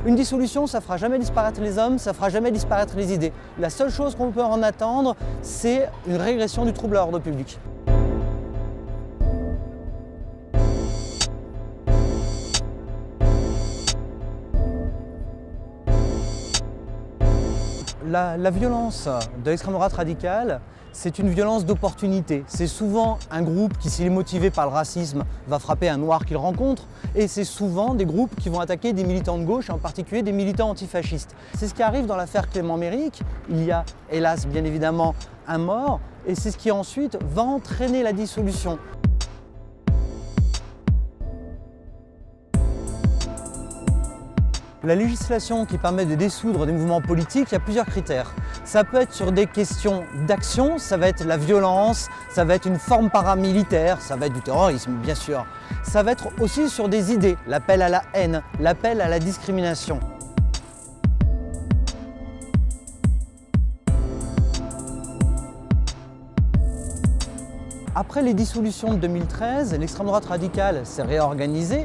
Une dissolution, ça ne fera jamais disparaître les hommes, ça ne fera jamais disparaître les idées. La seule chose qu'on peut en attendre, c'est une régression du trouble à l'ordre public. La violence de l'extrême droite radicale, c'est une violence d'opportunité. C'est souvent un groupe qui, s'il est motivé par le racisme, va frapper un noir qu'il rencontre. Et c'est souvent des groupes qui vont attaquer des militants de gauche, en particulier des militants antifascistes. C'est ce qui arrive dans l'affaire Clément Méric. Il y a, hélas, bien évidemment, un mort. Et c'est ce qui ensuite va entraîner la dissolution. La législation qui permet de dissoudre des mouvements politiques, il y a plusieurs critères. Ça peut être sur des questions d'action, ça va être la violence, ça va être une forme paramilitaire, ça va être du terrorisme bien sûr. Ça va être aussi sur des idées, l'appel à la haine, l'appel à la discrimination. Après les dissolutions de 2013, l'extrême droite radicale s'est réorganisée.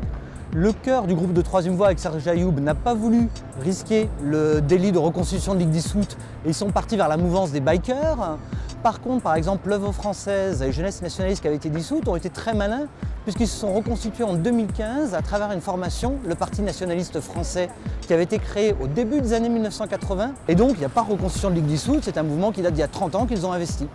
Le cœur du groupe de Troisième Voie avec Serge Ayoub n'a pas voulu risquer le délit de reconstitution de ligue dissoute et ils sont partis vers la mouvance des bikers. Par contre, par exemple, l'œuvre française et Jeunesse nationaliste qui avait été dissoute ont été très malins puisqu'ils se sont reconstitués en 2015 à travers une formation, le Parti nationaliste français, qui avait été créé au début des années 1980. Et donc, il n'y a pas reconstitution de ligue dissoute, c'est un mouvement qui date d'il y a 30 ans qu'ils ont investi.